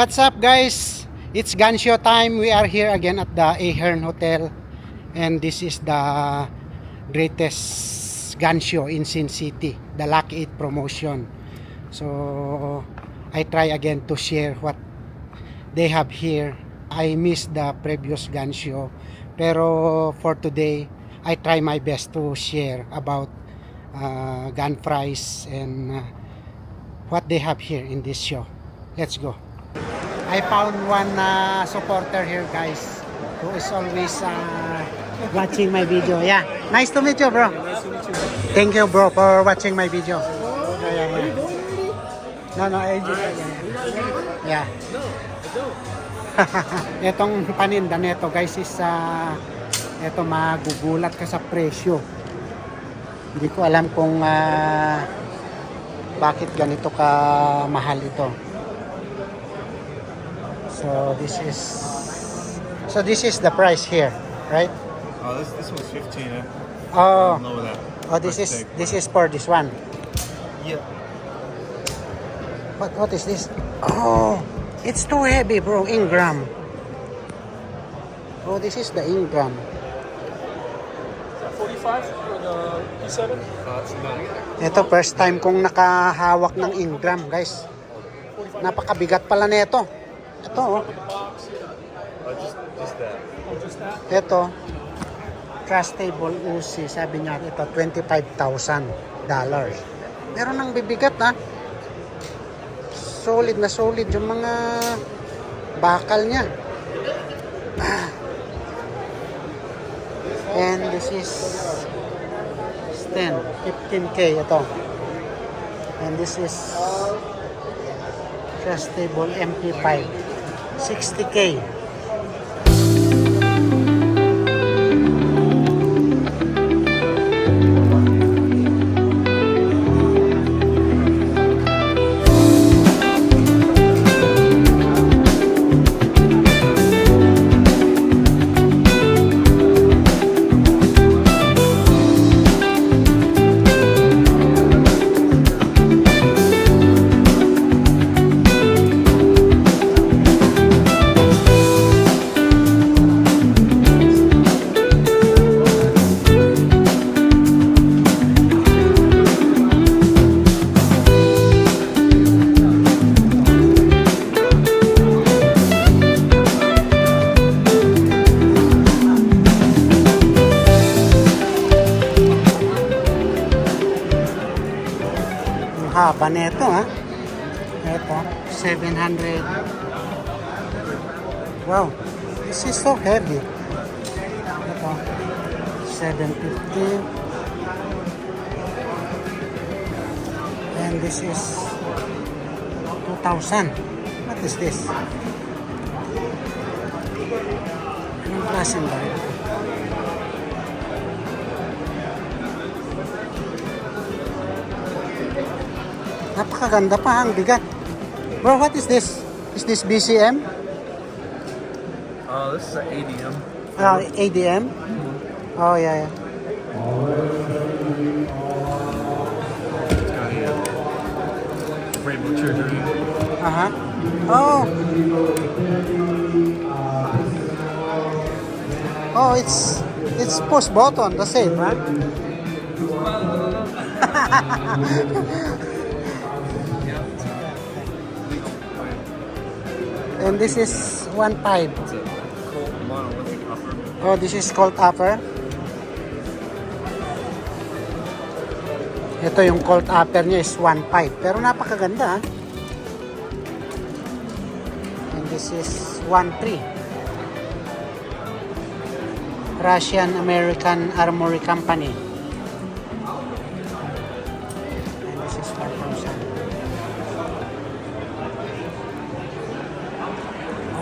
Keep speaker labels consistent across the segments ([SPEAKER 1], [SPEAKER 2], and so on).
[SPEAKER 1] What's up guys? It's gun show time. We are here again at the Ahern Hotel, and this is the greatest gun show in Sin City, the Lucky 8 promotion. So I try again to share what they have here. I missed the previous gun show, pero for today I try my best to share about gun price and what they have here in this show. Let's go. I found one supporter here, guys, who is always watching my video. Yeah, nice to meet you, bro. Thank you, bro, for watching my video. Yeah. No, I enjoy it. Yeah. Etong paninda nito, guys, is eto magugulat ka sa presyo. Hindi ko alam kung bakit ganito ka mahal ito. So this is the price here, right?
[SPEAKER 2] Oh, this was 15.
[SPEAKER 1] Oh,
[SPEAKER 2] know that.
[SPEAKER 1] Oh, this is for this one.
[SPEAKER 2] Yeah.
[SPEAKER 1] What is this? Oh, it's too heavy, bro. Ingram. Oh, this is the Ingram.
[SPEAKER 3] 45 for the P7?
[SPEAKER 2] It's not.
[SPEAKER 1] Ito first time kong nakahawak ng Ingram, guys. Napakabigat pala nito. Ito, oh.
[SPEAKER 2] Just that.
[SPEAKER 3] Oh, just that?
[SPEAKER 1] Ito, trustable Uzi, sabi niya ito $25,000. Meron ng bibigat, ha. Solid na solid yung mga bakal niya. And this is 15K ito. And this is trustable MP5 60K. Haba nito, ha. Ito 700. Wow, this is so heavy. Ito 750. And this is 2,000. What is this? Anong klaseng ba ito? Napakaganda pa, ang bigat. Bro, what is this? Is this BCM?
[SPEAKER 2] This is an ADM.
[SPEAKER 1] ADM? Oh, yeah.
[SPEAKER 2] It's got a rainbow trigger.
[SPEAKER 1] Uh-huh. Oh. Oh, it's push button, the same, right? And this is 1.5.
[SPEAKER 2] It's a Colt monolithic upper.
[SPEAKER 1] Oh, this is Colt upper. Ito yung Colt upper niya is 1.5. Pero napakaganda, ha? And this is 1.3. Russian-American Armory Company. And this is 4,000.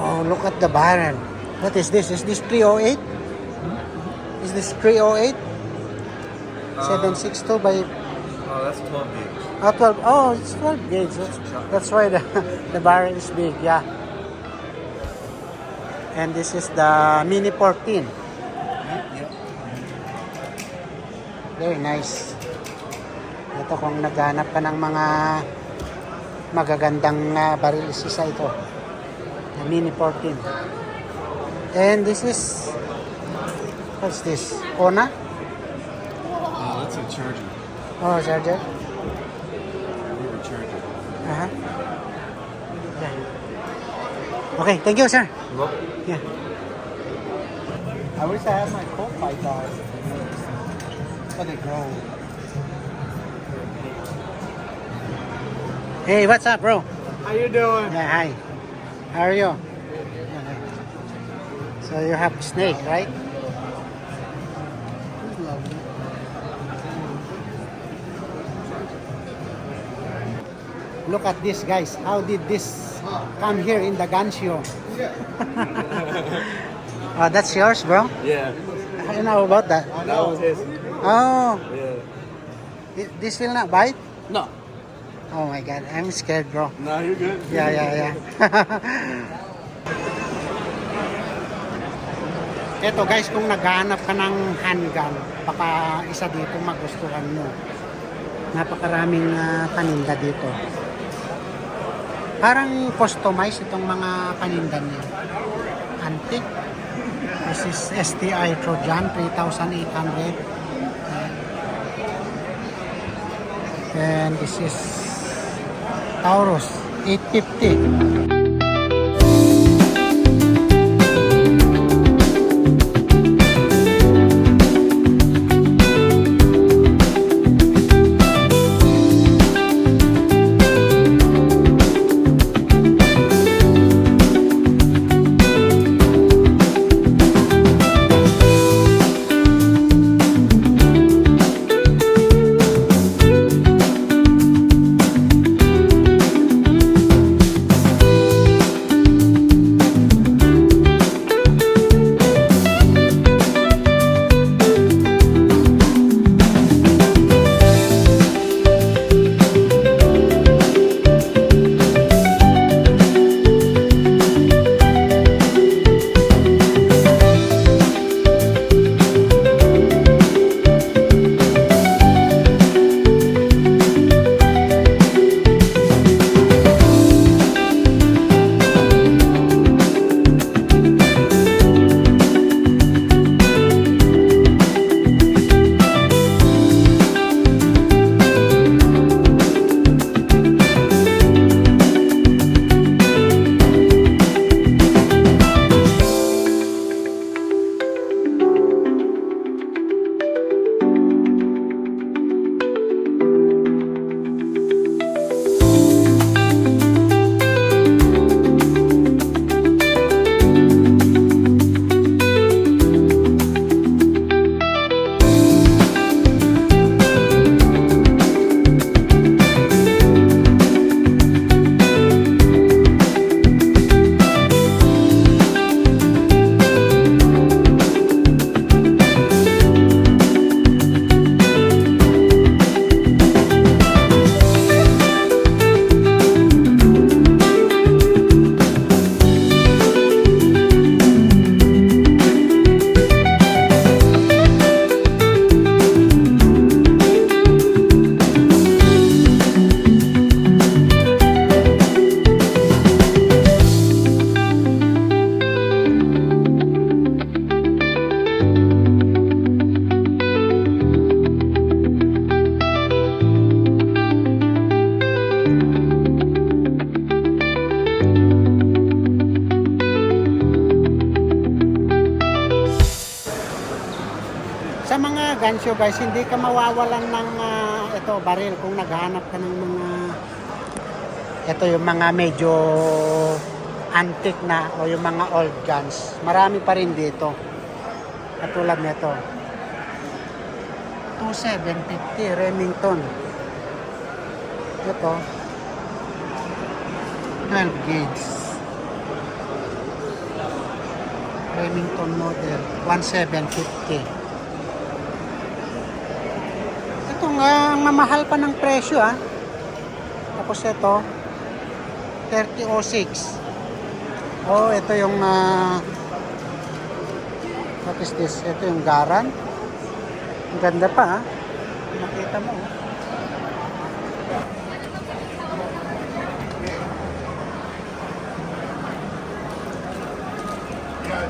[SPEAKER 1] Oh, look at the barrel. What is this? Is this 308? Is this 308? 762 by...
[SPEAKER 2] Oh, that's 12 gauge.
[SPEAKER 1] Oh, 12. Oh, it's 12 gauge. That's why the barrel is big, yeah. And this is the Mini 14. Very nice. Ito kung naghanap ka ng mga magagandang baril, isa ito. The Mini 14. And this is, what's this? Kona?
[SPEAKER 2] That's a charger.
[SPEAKER 1] Oh, charger.
[SPEAKER 2] River charger.
[SPEAKER 1] Uh-huh. Yeah. Okay, thank you, sir.
[SPEAKER 2] Look.
[SPEAKER 1] Yeah. I wish I had my coat like that. But they grow. Hey, what's up, bro?
[SPEAKER 3] How you doing?
[SPEAKER 1] Yeah, hi. How are you? So you have snake, right? Look at this, guys. How did this come here in the gun show? Oh, that's yours, bro?
[SPEAKER 2] Yeah.
[SPEAKER 1] I know about that.
[SPEAKER 2] That was his.
[SPEAKER 1] Oh,
[SPEAKER 2] Yeah.
[SPEAKER 1] this will not bite?
[SPEAKER 2] No.
[SPEAKER 1] Oh my God, I'm scared, bro.
[SPEAKER 2] No, you're good.
[SPEAKER 1] Yeah. Eto guys, kung naghahanap ka ng handgun, baka isa dito magustuhan mo. Napakaraming paninda dito. Parang customized itong mga paninda niya. Antique. This is STI Trojan, 3,800. And this is Taurus, 850. Sa mga gun show guys, hindi ka mawawalan ng ito baril kung naghahanap ka ng mga ito yung mga medyo antique na o yung mga old guns. Marami pa rin dito. Katulad nito. 2750 Remington. Ito 12 gauge. Remington model 1750. Ito nga, ang mamahal pa ng presyo Tapos ito, 3006. Oh, ito yung what is this? Ito yung Garan. Ang ganda pa Nakita mo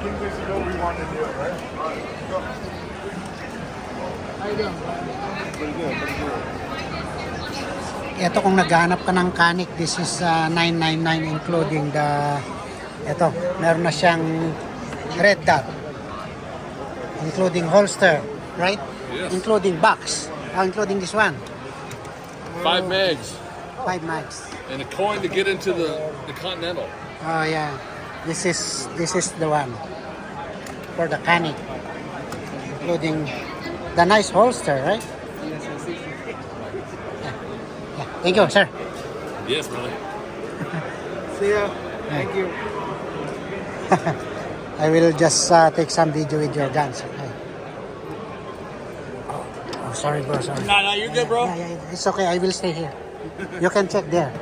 [SPEAKER 2] Kingfish is what we want to do, right?
[SPEAKER 3] How you doing?
[SPEAKER 2] Pretty good, pretty good.
[SPEAKER 1] Ito kung naghahanap ka ng kanik, this is 999 including the, ito, meron na siyang red dot, including holster, right?
[SPEAKER 4] Yes.
[SPEAKER 1] Including box, including this one,
[SPEAKER 4] 5 mags
[SPEAKER 1] 5 mags.
[SPEAKER 4] and a coin to get into the Continental.
[SPEAKER 1] Oh yeah, this is the one for the kanik, including the nice holster, right? Yeah. Thank you, sir.
[SPEAKER 4] Yes, brother.
[SPEAKER 2] See ya. Thank you.
[SPEAKER 1] I will just take some video with your guns. Okay. Oh, sorry, bro. Sorry.
[SPEAKER 4] No, you're good, bro.
[SPEAKER 1] Yeah, it's okay. I will stay here. You can check there.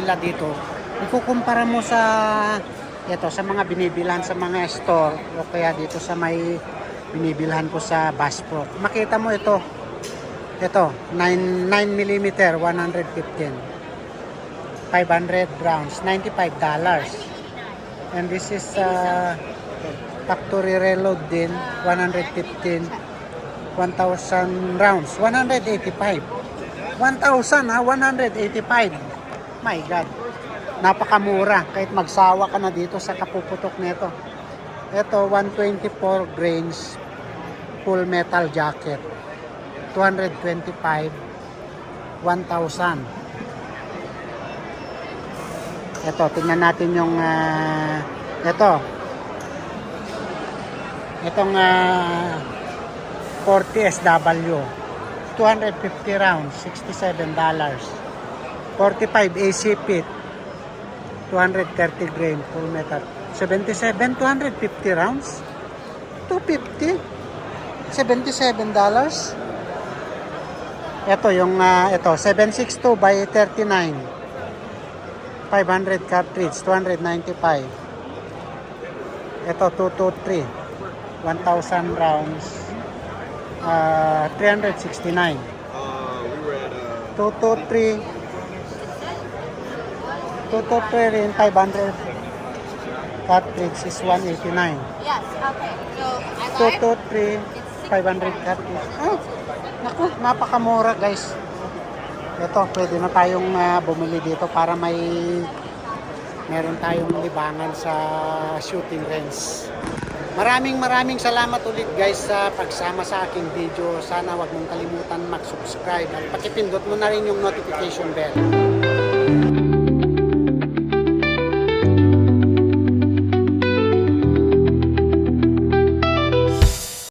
[SPEAKER 1] nila dito, ikukumpara mo sa ito sa mga binibilhan sa mga store o kaya dito sa may binibilhan ko sa Bass Pro. Makita mo ito. Ito, 9mm 115. 500 rounds, $95. And this is factory reload din, 115, 1,000 rounds, 185. 1,000 ha, 185. My God. Napakamura kahit magsawa ka na dito sa kapuputok nito. Ito 124 grains full metal jacket. 225, 1,000. Ito, tingnan natin yung itong 40 SW. 250 rounds, $67. 45 AC pit, 230 grain full metal. 77, 250 rounds. 250. $77. Ito yung ito 762 by 39. 500 cartridge, 295. Ito 223. 1,000 rounds. 369.
[SPEAKER 2] We were at
[SPEAKER 1] 223 rin 500 cartridge is 189.
[SPEAKER 5] Yes, okay. So, I lied.
[SPEAKER 1] 223 500 cartridge. Oh, naku, napakamura guys. Ito, pwede na tayong bumili dito para meron tayong libangan sa shooting range. Maraming salamat ulit guys sa pagsama sa aking video. Sana wag mong kalimutan mag-subscribe at pakipindot mo na rin yung notification bell.